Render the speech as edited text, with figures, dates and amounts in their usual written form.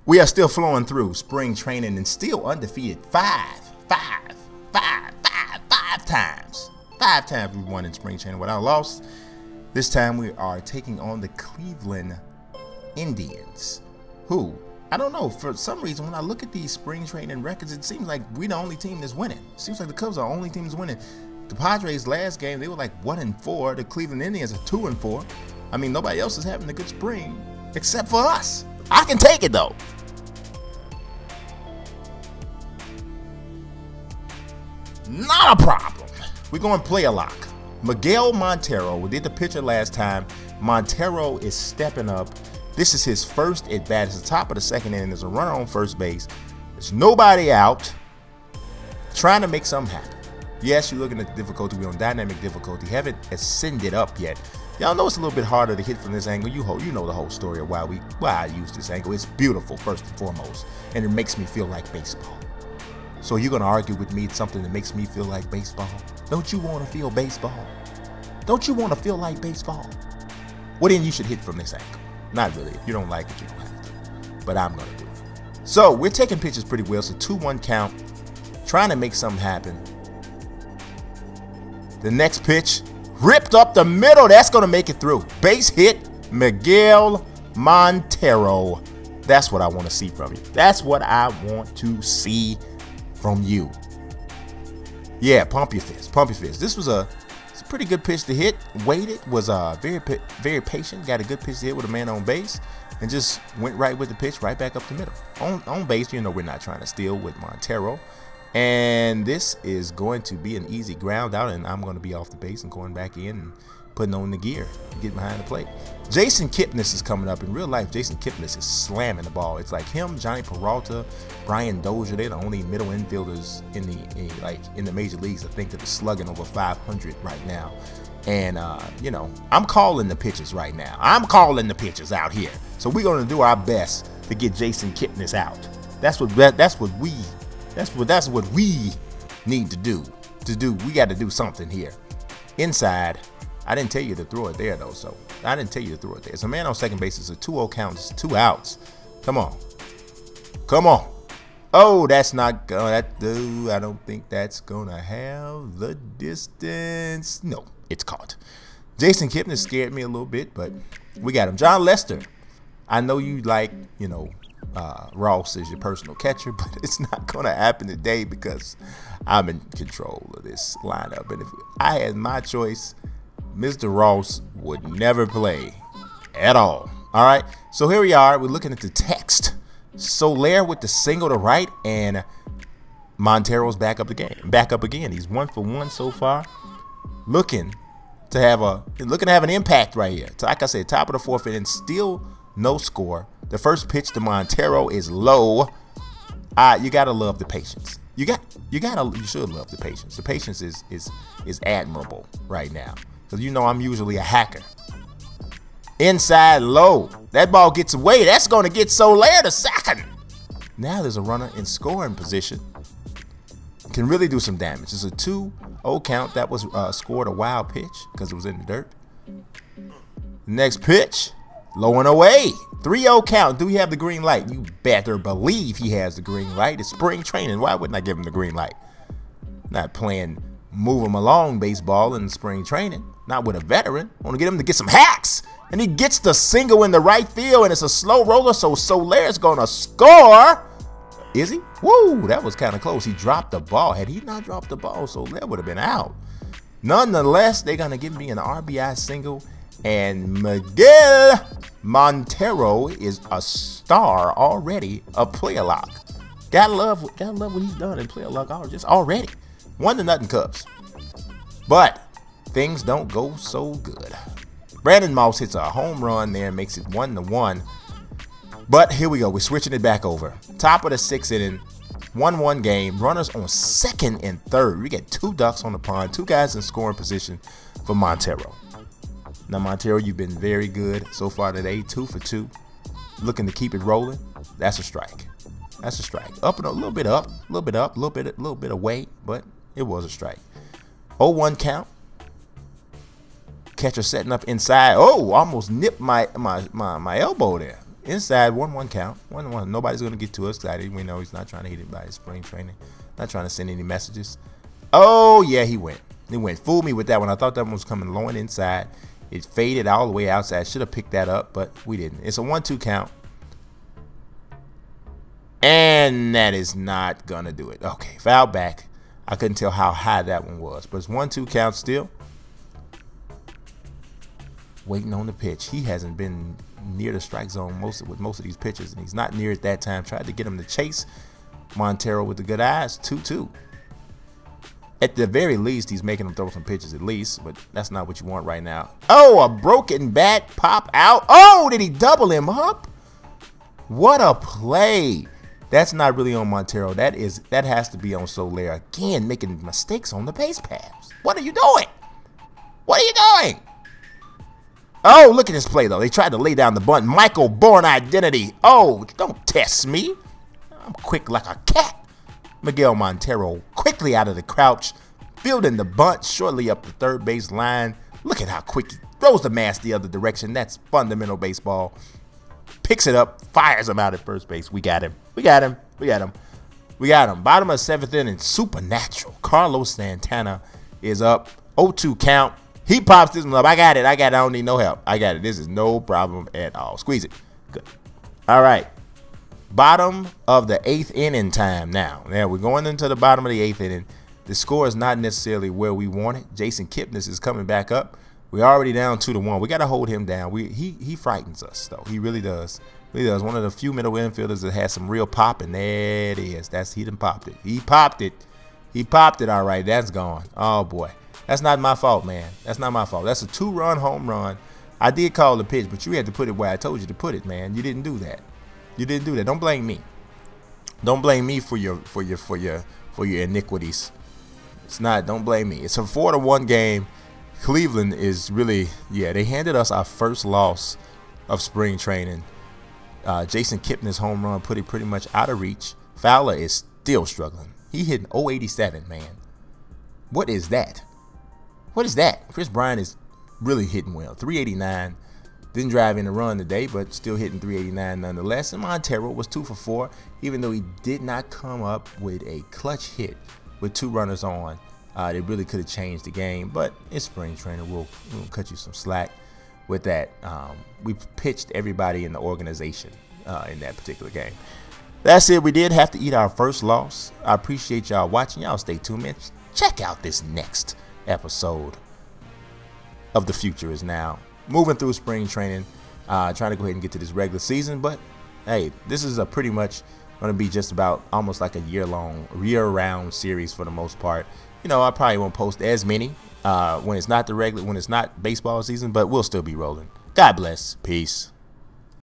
We are still flowing through spring training and still undefeated five times. 5 times we won in spring training without a loss. This time we are taking on the Cleveland Indians, who, I don't know, for some reason when I look at these spring training records, it seems like we're the only team that's winning. It seems like the Cubs are the only team that's winning. The Padres last game, they were like 1-4. The Cleveland Indians are 2-4. I mean, nobody else is having a good spring except for us. I can take it though. Not a problem. We're going to play a lock. Miguel Montero, we did the pitcher last time. Montero is stepping up. This is his first at bat. It's the top of the second inning. There's a runner on first base. There's nobody out. Trying to make something happen. Yes, you're looking at the difficulty. We're on dynamic difficulty. Haven't ascended up yet. Y'all know it's a little bit harder to hit from this angle. You know the whole story of why I use this angle. It's beautiful, first and foremost, and it makes me feel like baseball. So you're going to argue with me it's something that makes me feel like baseball? Don't you want to feel baseball? Don't you want to feel like baseball? Well, then you should hit from this angle. Not really. If you don't like it, you don't have to. But I'm going to do it. So we're taking pitches pretty well. So 2-1 count. Trying to make something happen. The next pitch, ripped up the middle. That's going to make it through. Base hit, Miguel Montero. That's what I want to see from you. That's what I want to see from you. Yeah, pump your fist. Pump your fist. This was a pretty good pitch to hit. Waited, was very patient. Got a good pitch to hit with a man on base, and just went right with the pitch, right back up the middle. On base, you know we're not trying to steal with Montero. And this is going to be an easy ground out, and I'm going to be off the base and going back in and putting on the gear, get behind the plate. Jason Kipnis is coming up. In real life, Jason Kipnis is slamming the ball. It's like him, Johnny Peralta, Brian Dozier. They're the only middle infielders in the major leagues. I think that are slugging over 500 right now. And you know, I'm calling the pitches right now. I'm calling the pitches out here. So we're going to do our best to get Jason Kipnis out. That's what we need to do. We got to do something here. Inside. I didn't tell you to throw it there, though, so I didn't tell you to throw it there. It's a man on second base. It's a 2-0 count. It's 2 outs. Come on. Come on. Oh, that's not going to, I don't think that's going to have the distance. No, it's caught. Jason Kipnis scared me a little bit, but we got him. John Lester. I know you like, you know, Ross is your personal catcher, but it's not going to happen today because I'm in control of this lineup. And if I had my choice, Mr. Ross would never play at all. All right, so here we are. We're looking at the text. Soler with the single to right, and Montero's back up again. He's 1 for 1 so far. Looking to have an impact right here. Like I said, top of the 4th inning, still no score. The first pitch to Montero is low. You gotta love the patience. You should love the patience. The patience is admirable right now. Because you know I'm usually a hacker. Inside low. That ball gets away. That's going to get Soler to second. Now there's a runner in scoring position. Can really do some damage. It's a 2-0 count. That was scored a wild pitch because it was in the dirt. Next pitch. Low and away. 3-0 count. Do we have the green light? You better believe he has the green light. It's spring training. Why wouldn't I give him the green light? Not playing move him along baseball in spring training. Not with a veteran. I want to get him to get some hacks. And he gets the single in the right field, and it's a slow roller, so Soler's going to score. Is he? Woo, that was kind of close. He dropped the ball. Had he not dropped the ball, Soler would have been out. Nonetheless, they're going to give me an RBI single, and Miguel Montero is a star already of player lock. Gotta love what he's done in player lock already. 1-0 Cubs. But things don't go so good. Brandon Moss hits a home run there and makes it 1-1. But here we go. We're switching it back over. Top of the 6th inning. 1-1 game. Runners on second and third. We get 2 ducks on the pond. 2 guys in scoring position for Montero. Now, Montero, you've been very good so far today. 2 for 2. Looking to keep it rolling. That's a strike. That's a strike. Up and a little bit up. A little bit away. But it was a strike. 0-1 count. Catcher setting up inside. Oh, almost nipped my elbow there. Inside, 1-1 count. 1-1. Nobody's going to get too excited. We know he's not trying to hit it by his spring training. Not trying to send any messages. Oh, yeah, he went. He went. Fooled me with that one. I thought that one was coming low and inside. It faded all the way outside. Should have picked that up, but we didn't. It's a 1-2 count. And that is not going to do it. Okay, foul back. I couldn't tell how high that one was, but it's 1-2 count still. Waiting on the pitch. He hasn't been near the strike zone with most of these pitches, and he's not near it that time. Tried to get him to chase. Montero with the good eyes. 2-2. At the very least, he's making him throw some pitches at least, but that's not what you want right now. Oh, a broken bat pop out. Oh, did he double him up? What a play. That's not really on Montero. That has to be on Soler. Again, making mistakes on the base paths. What are you doing? What are you doing? Oh, look at this play, though. They tried to lay down the bunt. Michael Bourne identity. Oh, don't test me. I'm quick like a cat. Miguel Montero quickly out of the crouch, fielding the bunt shortly up the third base line. Look at how quick he throws the mask the other direction. That's fundamental baseball. Picks it up, fires him out at first base. We got him. We got him. We got him. We got him. Bottom of 7th inning, supernatural. Carlos Santana is up. 0-2 count. He pops this one up. I got it. I got it. I don't need no help. I got it. This is no problem at all. Squeeze it. Good. All right. Bottom of the 8th inning time now. Now we're going into the bottom of the 8th inning. The score is not necessarily where we want it. Jason Kipnis is coming back up. We're already down 2-1. We got to hold him down. He frightens us, though. He really does. He does. One of the few middle infielders that has some real pop, and there it is. He done popped it. He popped it. He popped it. All right, that's gone. Oh boy, that's not my fault, man. That's not my fault. That's a 2-run home run. I did call the pitch, but you had to put it where I told you to put it, man. You didn't do that. You didn't do that. Don't blame me. Don't blame me for your iniquities. It's not. Don't blame me. It's a 4-1 game. Cleveland is really, yeah, they handed us our first loss of spring training. Jason Kipnis' home run put it pretty much out of reach. Fowler is still struggling. He hit 087, man. What is that? What is that? Chris Bryant is really hitting well. 389. Didn't drive in a run today, but still hitting 389 nonetheless. And Montero was 2 for 4, even though he did not come up with a clutch hit with 2 runners on. They really could have changed the game, but it's spring training. We'll cut you some slack with that. We pitched everybody in the organization in that particular game. That's it. We did have to eat our first loss. I appreciate y'all watching. Y'all stay tuned, man. Check out this next episode of The Future Is Now. Moving through spring training, trying to go ahead and get to this regular season, but hey, this is a pretty much going to be just about almost like a year-round series for the most part. You know, I probably won't post as many when it's not baseball season, but we'll still be rolling. God bless. Peace.